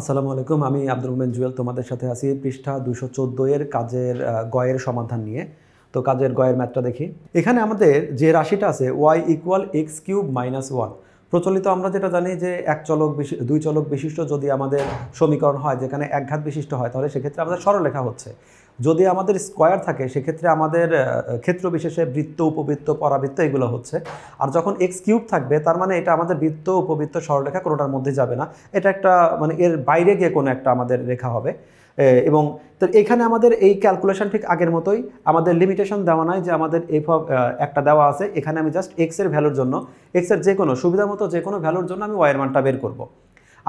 আসসালামু আলাইকুম, আমি আব্দুল মোমেন জুয়েল তোমাদের সাথে আছি পৃষ্ঠা 214 এর কাজের গয়ের সমাধান নিয়ে। তো কাজের গয়ের ম্যাথটা দেখি। এখানে আমাদের যে রাশিটা আছে y equal x cube minus one. প্রচলিত আমরা যেটা জানি যে দুই চলক বিশিষ্ট যদি আমাদের সমীকরণ হয় যেখানে এক ঘাত বিশিষ্ট হয় তাহলে সেক্ষেত্রে আমাদের সরলরেখা হচ্ছে। যদি আমাদের স্কোয়ার থাকে সেক্ষেত্রে আমাদের ক্ষেত্র বিশেষে বৃত্ত, উপবৃত্ত, পরাবৃত্ত এগুলো হচ্ছে। আর যখন এক্স কিউব থাকবে তার মানে এটা আমাদের বৃত্ত, উপবৃত্ত, সরলরেখা কোনোটার মধ্যে যাবে না। এটা একটা মানে এর বাইরে গিয়ে কোনো একটা আমাদের রেখা হবে। এবং তো এখানে আমাদের এই ক্যালকুলেশন ঠিক আগের মতোই, আমাদের লিমিটেশন দেওয়া নাই যে আমাদের একটা দেওয়া আছে, এখানে আমি জাস্ট এক্স এর ভ্যালুর জন্য এক্স এর যে কোনো সুবিধা মতো যে কোনো ভ্যালুর জন্য আমি ওয়াইয়ের মানটা বের করব।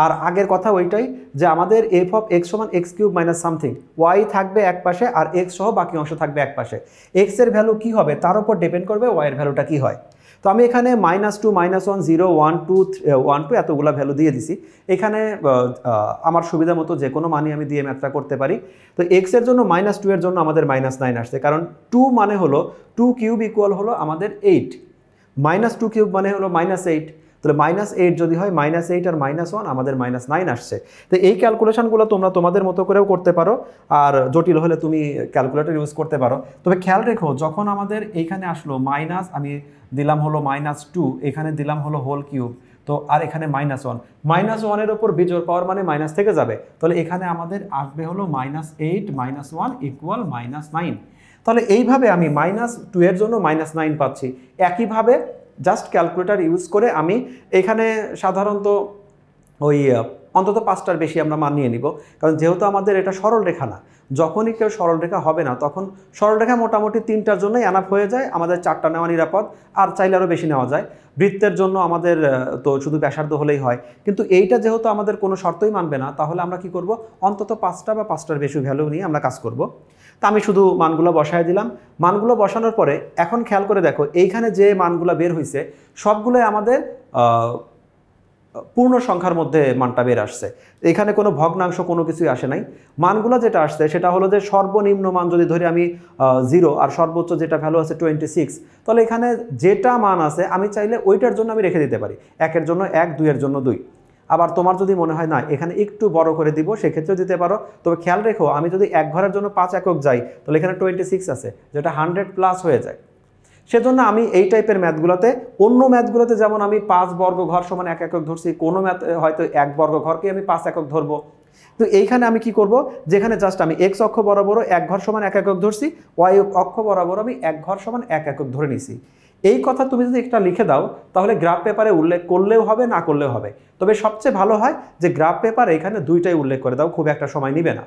আর আগের কথা ওইটাই যে আমাদের এফ অফ এক্স সমান x cube minus something, y থাকবে এক পাশে আর এক্স সহ বাকি অংশ থাকবে এক পাশে। এক্স এর ভ্যালু কী হবে তার উপর ডিপেন্ড করবে ওয়াইয়ের ভ্যালুটা কী হয়। তো আমি এখানে -2, -1, 0, 1, 2, 1, 2 এতগুলো ভ্যালু দিয়ে দিছি। এখানে আমার সুবিধা মতো যে কোনো মানই আমি দিয়ে ম্যাথটা করতে পারি। তো এক্স এর জন্য -2 এর জন্য আমাদের -9 আসছে, কারণ 2 মানে হলো 2 কিউব ইকুয়াল হলো আমাদের 8, -2 কিউব মানে হলো -8। তাহলে -8 যদি হয় -8 আর -1 আমাদের -9 আসছে। তো এই ক্যালকুলেশনগুলো তোমরা তোমাদের মতো করেও করতে পারো, আর জটিল হলে তুমি ক্যালকুলেটর ইউজ করতে পারো। তবে খেয়াল রেখো যখন আমাদের এইখানে আসলো মাইনাস, আমি দিলাম হলো -2, এখানে দিলাম হলো হোল কিউব, তো আর এখানে -1, -1-এর ওপর বিজোড় পাওয়ার মানে মাইনাস থেকে যাবে, তাহলে এখানে আমাদের আসবে হলো -8 -1 ইকুয়াল -9। তাহলে এইভাবে আমি -2 এর জন্য -9 পাচ্ছি। একইভাবে জাস্ট ক্যালকুলেটর ইউজ করে আমি এখানে সাধারণত ওই অন্তত 5টার বেশি আমরা মান নিয়ে নিব, কারণ যেহেতু আমাদের এটা সরল রেখা না। যখনই কেউ সরলরেখা হবে না তখন সরলরেখা মোটামুটি 3টার জন্যই এনাফ হয়ে যায়, আমাদের 4টা নেওয়া নিরাপদ, আর চাইলে আরও বেশি নেওয়া যায়। বৃত্তের জন্য আমাদের তো শুধু ব্যাসার্ধ হলেই হয়, কিন্তু এইটা যেহেতু আমাদের কোনো শর্তই মানবে না তাহলে আমরা কি করব, অন্তত 5টা বা 5টার বেশি ভ্যালু নিয়ে আমরা কাজ করব। তা আমি শুধু মানগুলো বসায় দিলাম। মানগুলো বসানোর পরে এখন খেয়াল করে দেখো এইখানে যে মানগুলো বের হয়েছে সবগুলোই আমাদের পূর্ণ সংখ্যার মধ্যে মানটা বের আসছে। এখানে কোনো ভগ্নাংশ কোনো কিছুই আসে নাই। মানগুলো যেটা আসছে সেটা হলো যে সর্বনিম্ন মান যদি ধরি আমি 0 আর সর্বোচ্চ যেটা ভ্যালু আছে 26, তাহলে এখানে যেটা মান আছে আমি চাইলে ওইটার জন্য আমি রেখে দিতে পারি। 1-এর জন্য 1, 2-এর জন্য 2। আবার তোমার যদি মনে হয় না এখানে একটু বড় করে দিব সেক্ষেত্রেও দিতে পারো। তবে খেয়াল রেখো আমি যদি এক ঘরের জন্য 5 একক যাই তাহলে এখানে 26 আছে, যেটা 100+ হয়ে যায়। সেজন্য আমি এই টাইপের ম্যাথগুলোতে, অন্য ম্যাথগুলোতে যেমন আমি 5 বর্গ ঘর সমান 1 একক ধরছি, কোনো ম্যাথ হয়তো 1 বর্গ ঘরকে আমি 5 একক ধরবো। তো এইখানে আমি কি করব, যেখানে জাস্ট আমি এক্স অক্ষ বরাবর 1 ঘর সমান 1 একক ধরছি, ওয়াই অক্ষ বরাবর আমি 1 ঘর সমান 1 একক ধরে নিছি। এই কথা তুমি যদি একটা লিখে দাও তাহলে গ্রাফ পেপারে উল্লেখ করলেও হবে, না করলেও হবে। তবে সবচেয়ে ভালো হয় যে গ্রাফ পেপারে এখানে দুইটাই উল্লেখ করে দাও, খুব একটা সময় নিবে না।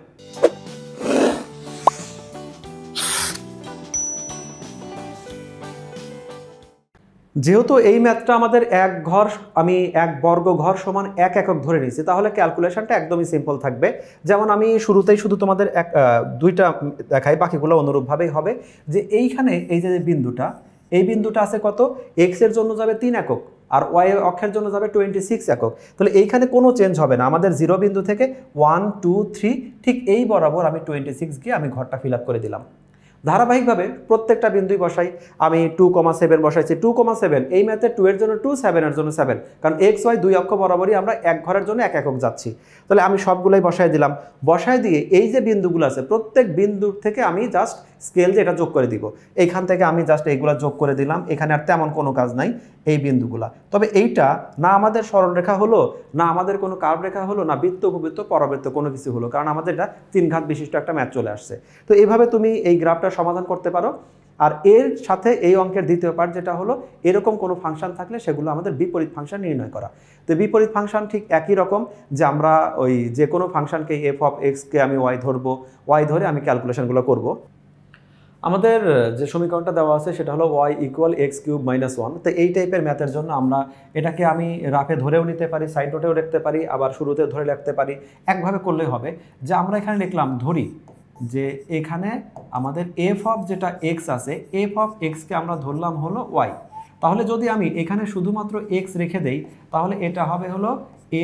যেহেতু এই ম্যাথটা আমাদের আমি 1 বর্গ ঘর সমান 1 একক ধরে নিয়েছি, তাহলে ক্যালকুলেশনটা একদমই সিম্পল থাকবে। যেমন আমি শুরুতেই শুধু তোমাদের দুইটা দেখাই, বাকিগুলো অনুরূপভাবেই হবে। যে এইখানে এই যে বিন্দুটা, এই বিন্দুটা আছে কত, এক্স এর জন্য যাবে 3 একক আর ওয়াই অক্ষের জন্য যাবে 26 একক। তাহলে এইখানে কোনো চেঞ্জ হবে না, আমাদের 0 বিন্দু থেকে 1, 2, 3 ঠিক এই বরাবর আমি 26 গিয়ে আমি ঘরটা ফিল আপ করে দিলাম। ধারাবাহিকভাবে প্রত্যেকটা বিন্দুই বসাই। আমি 2,7 বসাইছি, 2,7 এই ম্যাথে 2 এর জন্য 2, 7 এর জন্য 7, কারণ এক্স ওয়াই দুই অক্ষ বরাবরই আমরা এক ঘরের জন্য 1 একক যাচ্ছি। তাহলে আমি সবগুলোই বসাই দিলাম। বসায় দিয়ে এই যে বিন্দুগুলো আছে প্রত্যেক বিন্দুর থেকে আমি জাস্ট স্কেল যে এটা যোগ করে দিব, এইখান থেকে আমি জাস্ট এইগুলা যোগ করে দিলাম। এখানে আর তেমন কোনো কাজ নাই এই বিন্দুগুলা। তবে এইটা না আমাদের সরলরেখা হলো, না আমাদের কোনো কার্ভ রেখা হলো, না বৃত্ত, উপবৃত্ত, পরাবৃত্ত কোনো কিছু হলো, কারণ আমাদের এটা 3 ঘাত বিশিষ্ট একটা ম্যাথ চলে আসছে। তো এইভাবে তুমি এই গ্রাফটা সমাধান করতে পারো। আর এর সাথে এই অঙ্কের দ্বিতীয় পার্ট যেটা হলো, এরকম কোনো ফাংশন থাকলে সেগুলো আমাদের বিপরীত ফাংশন নির্ণয় করা। তো বিপরীত ফাংশন ঠিক একই রকম, যে আমরা ওই যে কোনো ফাংশনকে এফ অফ এক্সকে আমি ওয়াই ধরবো, ওয়াই ধরে আমি ক্যালকুলেশনগুলো করব। আমাদের যে সমীকরণটা দেওয়া আছে সেটা হলো y equal x cube minus 1। তো এই টাইপের ম্যাথের জন্য আমরা এটাকে আমি রাফে ধরেও নিতে পারি, সাইড নোটেও লিখতে পারি, আবার শুরুতে ধরে লিখতে পারি। একভাবে করলেই হবে যে আমরা এখানে লিখলাম, ধরি যে এখানে আমাদের এফ অফ যেটা এক্স আছে, এফ অফ এক্সকে আমরা ধরলাম হলো ওয়াই। তাহলে যদি আমি এখানে শুধুমাত্র এক্স রেখে দেই তাহলে এটা হবে হলো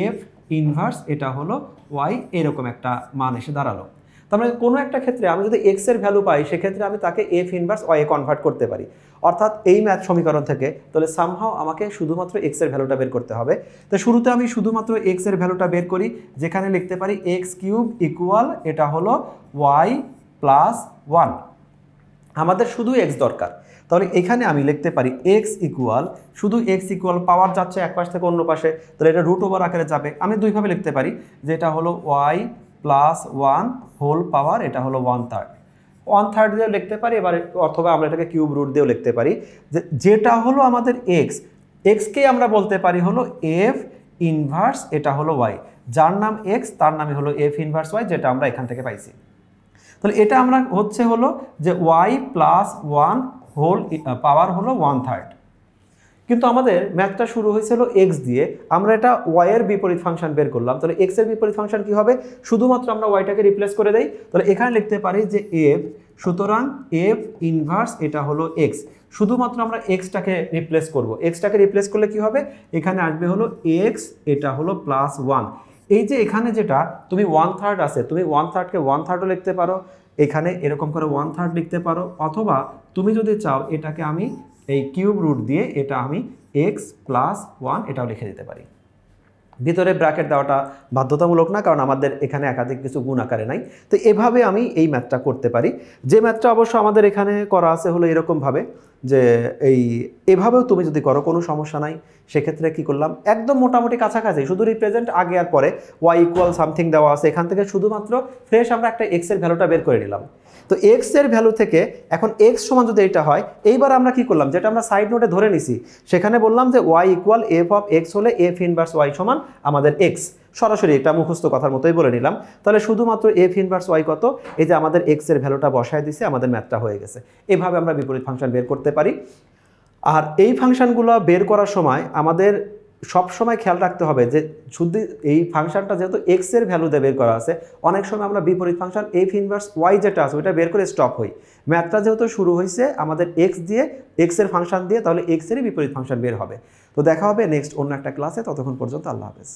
এফ ইনভার্স, এটা হলো ওয়াই, এরকম একটা মান এসে দাঁড়ালো। তার মানে কোনো একটা ক্ষেত্রে আমি যদি এক্স এর ভ্যালু পাই সেক্ষেত্রে আমি তাকে F inverse Y A convert করতে পারি। অর্থাৎ এই ম্যাথ সমীকরণ থেকে তাহলে সামহাও আমাকে শুধুমাত্র এক্স এর ভ্যালুটা বের করতে হবে। তো শুরুতে আমি শুধুমাত্র এক্স এর ভ্যালুটা বের করি, যেখানে লিখতে পারি এক্স কিউব ইকুয়াল এটা হলো ওয়াই প্লাস 1। আমাদের শুধু এক্স দরকার, তাহলে এখানে আমি লিখতে পারি এক্স ইকুয়াল, শুধু এক্স ইকুয়াল পাওয়ার যাচ্ছে এক পাশ থেকে অন্য পাশে, তাহলে এটা রুট ওভার আকারে যাবে। আমি দুইভাবে লিখতে পারি, যেটা হলো ওয়াই প্লাস 1 হোল পাওয়ার, এটা হলো 1/3। 1/3 দিয়েও লিখতে পারি এবার, অথবা আমরা এটাকে কিউব রুট দিয়েও লিখতে পারি। যেটা হলো আমাদের এক্স, এক্সকে আমরা বলতে পারি হলো এফ ইনভার্স এটা হলো ওয়াই, যার নাম এক্স তার নামই হলো এফ ইনভার্স ওয়াই, যেটা আমরা এখান থেকে পাইছি। তাহলে এটা আমরা হলো যে ওয়াই প্লাস 1 হোল পাওয়ার হলো 1/3। কিন্তু আমাদের ম্যাথটা শুরু হয়েছিল এক্স দিয়ে, আমরা এটা ওয়াই এর বিপরীত ফাংশন বের করলাম। তাহলে এক্স এর বিপরীত ফাংশন কি হবে, শুধুমাত্র আমরা ওয়াইটাকে রিপ্লেস করে দেই। তাহলে এখানে লিখতে পারি যে এফ, সুতরাং এফ ইনভার্স এটা হলো এক্স, শুধুমাত্র আমরা এক্সটাকে রিপ্লেস করব। এক্সটাকে রিপ্লেস করলে কি হবে, এখানে আসবে হলো এক্স এটা হলো প্লাস 1। এই যে এখানে যেটা তুমি 1/3 আছে, তুমি 1/3কে 1/3ও লিখতে পারো, এখানে এরকম করে 1/3 লিখতে পারো, অথবা তুমি যদি চাও এটাকে আমি এই কিউব রুট দিয়ে এটা আমি এক্স প্লাস 1 এটাও লিখে দিতে পারি। ভিতরে ব্র্যাকেট দেওয়াটা বাধ্যতামূলক না, কারণ আমাদের এখানে একাধিক কিছু গুণ আকারে নাই। তো এভাবে আমি এই ম্যাথটা করতে পারি। যে ম্যাথটা অবশ্য আমাদের এখানে করা আছে হলো এরকমভাবে, যে এভাবেও তুমি যদি করো কোনো সমস্যা নাই। সেক্ষেত্রে কি করলাম, একদম মোটামুটি কাছাকাছি, শুধু রিপ্রেজেন্ট আগে আর পরে ওয়াই ইকুয়াল সামথিং দেওয়া আছে, এখান থেকে শুধুমাত্র ফ্রেশ আমরা একটা এক্স এর ভ্যালুটা বের করে নিলাম। তো এক্স এর ভ্যালু থেকে এখন এক্স সমান যদি এটা হয়, এইবার আমরা কি করলাম, যেটা আমরা সাইড নোটে ধরে নিছি, সেখানে বললাম যে y equal f of x হলে এফ ইনভার্স ওয়াই সমান আমাদের এক্স, সরাসরি এটা মুখস্থ কথার মতোই বলে নিলাম। তাহলে শুধুমাত্র এফ ইনভার্স ওয়াই কত, এই যে আমাদের এক্স এর ভ্যালুটা বসায় দিছে, আমাদের ম্যাথটা হয়ে গেছে। এভাবে আমরা বিপরীত ফাংশন বের করতে পারি। আর এই ফাংশনগুলো বের করার সময় আমাদের সব সময় খেয়াল রাখতে হবে যে শুধু এই ফাংশনটা যেহেতু এক্স এর ভ্যালু দিয়ে বের করা আছে, অনেক সময় আমরা বিপরীত ফাংশন এফ ইনভার্স ওয়াই যেটা আছে ওইটা বের করে স্টপ হই। ম্যাথটা যেহেতু শুরু হয়েছে আমাদের এক্স দিয়ে, এক্স এর ফাংশন দিয়ে, তাহলে এক্স এরই বিপরীত ফাংশন বের হবে। তো দেখা হবে নেক্সট অন্য একটা ক্লাসে, ততক্ষণ পর্যন্ত আল্লাহ হাফেজ।